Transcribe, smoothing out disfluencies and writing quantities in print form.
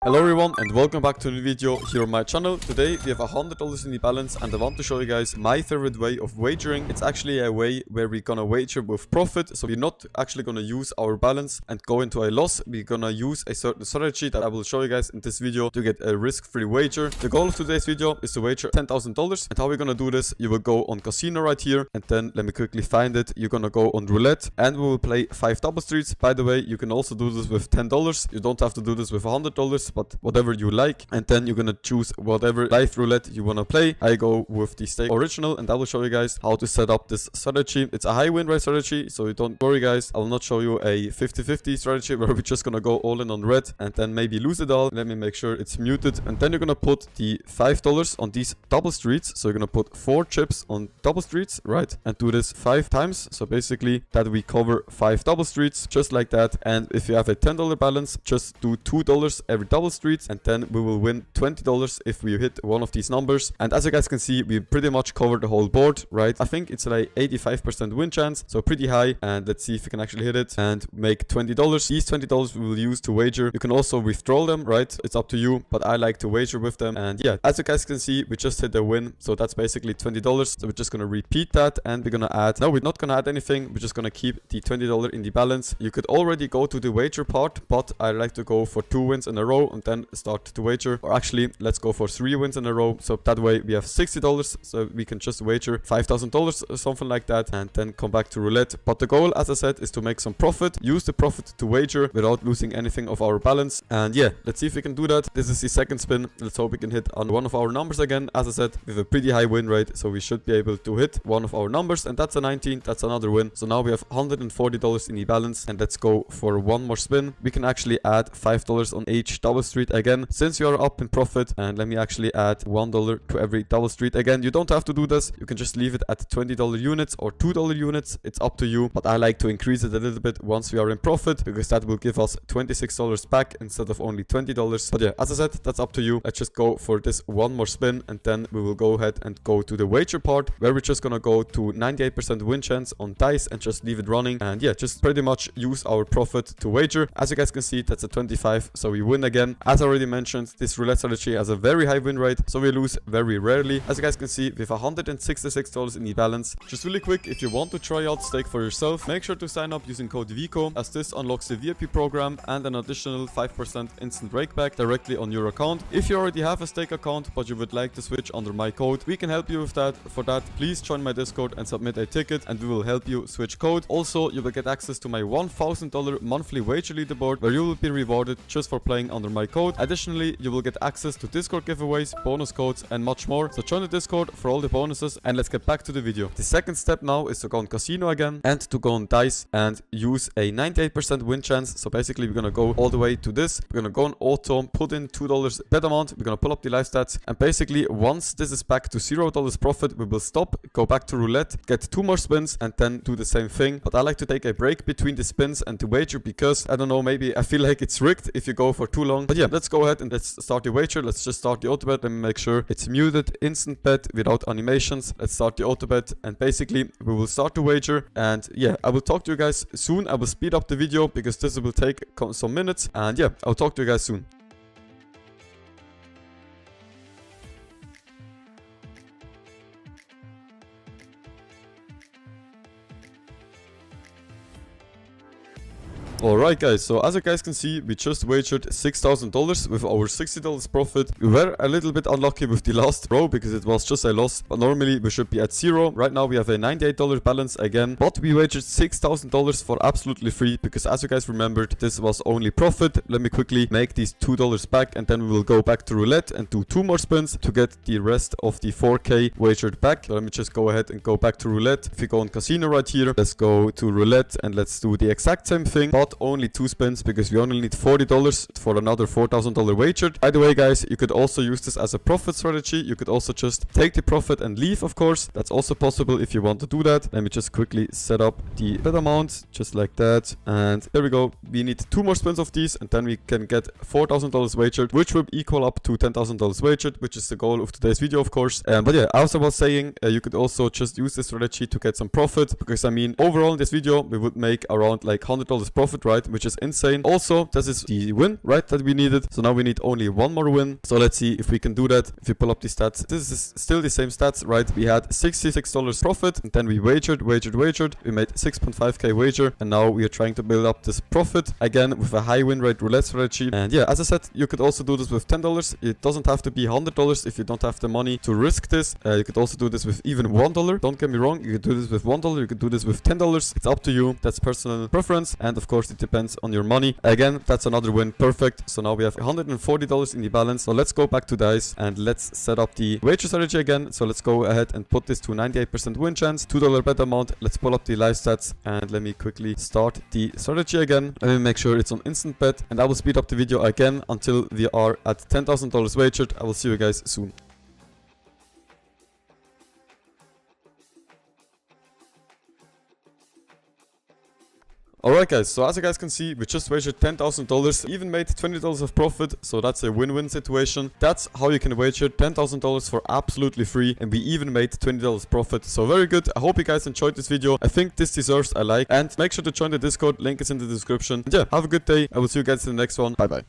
Hello everyone and welcome back to a new video here on my channel. Today we have $100 in the balance and I want to show you guys my favorite way of wagering. It's actually a way where we're gonna wager with profit, so we're not actually gonna use our balance and go into a loss. We're gonna use a certain strategy that I will show you guys in this video to get a risk-free wager. The goal of today's video is to wager $10,000, and how we're gonna do this, you will go on casino right here, and then let me quickly find it. You're gonna go on roulette and we will play 5 double streets. By the way, you can also do this with $10. You don't have to do this with $100, but whatever you like, and then you're gonna choose whatever live roulette you wanna play. I go with the stake original, and I will show you guys how to set up this strategy. It's a high win rate strategy, so you don't worry guys. I will not show you a 50-50 strategy where we're just gonna go all in on red and then maybe lose it all. Let me make sure it's muted, and then you're gonna put the $5 on these double streets. So you're gonna put 4 chips on double streets, right, and do this 5 times. So basically that we cover 5 double streets just like that. And if you have a $10 balance, just do $2 every double street, and then we will win $20 if we hit one of these numbers. And as you guys can see, we pretty much covered the whole board, right? I think it's like 85% win chance, so pretty high. And let's see if we can actually hit it and make $20. These $20 we will use to wager. You can also withdraw them, right? It's up to you, but I like to wager with them. And yeah, as you guys can see, we just hit a win, so that's basically $20. So we're just gonna repeat that, and we're gonna add, no, we're not gonna add anything, we're just gonna keep the $20 in the balance. You could already go to the wager part, but I like to go for 2 wins in a row and then start to wager. Or actually, let's go for 3 wins in a row, so that way we have $60, so we can just wager $5,000 or something like that, and then come back to roulette. But the goal, as I said, is to make some profit, use the profit to wager without losing anything of our balance. And yeah, let's see if we can do that. This is the second spin. Let's hope we can hit on one of our numbers again. As I said, we have a pretty high win rate, so we should be able to hit one of our numbers, and that's a 19. That's another win. So now we have $140 in the balance, and let's go for one more spin. We can actually add $5 on each double street again, since you are up in profit. And let me actually add $1 to every double street. Again, you don't have to do this. You can just leave it at $20 units or $2 units. It's up to you, but I like to increase it a little bit once we are in profit, because that will give us $26 back instead of only $20. But yeah, as I said, that's up to you. Let's just go for this one more spin, and then we will go ahead and go to the wager part, where we're just gonna go to 98% win chance on dice and just leave it running. And yeah, just pretty much use our profit to wager. As you guys can see, that's a 25, so we win again. As I already mentioned, this roulette strategy has a very high win rate, so we lose very rarely. As you guys can see, we have $166 in the balance. Just really quick, if you want to try out stake for yourself, make sure to sign up using code VICO, as this unlocks the VIP program and an additional 5% instant rakeback directly on your account. If you already have a stake account but you would like to switch under my code, we can help you with that. For that, please join my Discord and submit a ticket, and we will help you switch code. Also, you will get access to my $1,000 monthly wager leaderboard, where you will be rewarded just for playing under my code. Additionally, you will get access to Discord giveaways, bonus codes, and much more. So join the Discord for all the bonuses, and let's get back to the video. The second step now is to go on casino again and to go on dice and use a 98% win chance. So basically, we're gonna go all the way to this. We're gonna go on auto, put in $2 bet amount. We're gonna pull up the live stats, and basically once this is back to $0 profit, we will stop, go back to roulette, get 2 more spins, and then do the same thing. But I like to take a break between the spins and to wager, because I don't know, maybe I feel like it's rigged if you go for too long. But yeah, let's go ahead and let's start the wager. Let's just start the auto bet. Let me make sure it's muted. Instant bet without animations. Let's start the auto bet, and basically we will start the wager. And yeah, I will talk to you guys soon. I will speed up the video because this will take some minutes, and yeah, I'll talk to you guys soon. Alright guys, so as you guys can see, we just wagered $6,000 with our $60 profit. We were a little bit unlucky with the last row because it was just a loss, but normally we should be at 0. Right now we have a $98 balance again, but we wagered $6,000 for absolutely free, because as you guys remembered, this was only profit. Let me quickly make these $2 back, and then we will go back to roulette and do 2 more spins to get the rest of the 4K wagered back. So let me just go ahead and go back to roulette. If we go on casino right here, let's go to roulette and let's do the exact same thing, but only 2 spins, because we only need $40 for another $4,000 wagered. By the way guys, you could also use this as a profit strategy. You could also just take the profit and leave, of course. That's also possible if you want to do that. Let me just quickly set up the bet amount, just like that. And there we go. We need 2 more spins of these, and then we can get $4,000 wagered, which will equal up to $10,000 wagered, which is the goal of today's video, of course. But yeah, as I was saying, you could also just use this strategy to get some profit, because I mean, overall in this video, we would make around like $100 profit profit, right? Which is insane. Also, this is the win, right, that we needed. So now we need only one more win. So let's see if we can do that. If you pull up the stats, this is still the same stats, right? We had $66 profit, and then we wagered. We made 6.5k wager, and now we are trying to build up this profit again with a high win rate roulette strategy. And yeah, as I said, you could also do this with $10. It doesn't have to be $100 if you don't have the money to risk this. You could also do this with even $1. Don't get me wrong, you could do this with $1, you could do this with $10. It's up to you. That's personal preference, and of course it depends on your money. Again, that's another win. Perfect. So now we have $140 in the balance. So let's go back to dice and let's set up the wager strategy again. So let's go ahead and put this to 98% win chance, $2 bet amount. Let's pull up the live stats and let me quickly start the strategy again. Let me make sure it's on instant bet, and I will speed up the video again until we are at $10,000 wagered. I will see you guys soon. Alright guys, so as you guys can see, we just wagered $10,000, even made $20 of profit, so that's a win-win situation. That's how you can wager $10,000 for absolutely free, and we even made $20 profit, so very good. I hope you guys enjoyed this video. I think this deserves a like, and make sure to join the Discord, link is in the description. And yeah, have a good day. I will see you guys in the next one. Bye bye.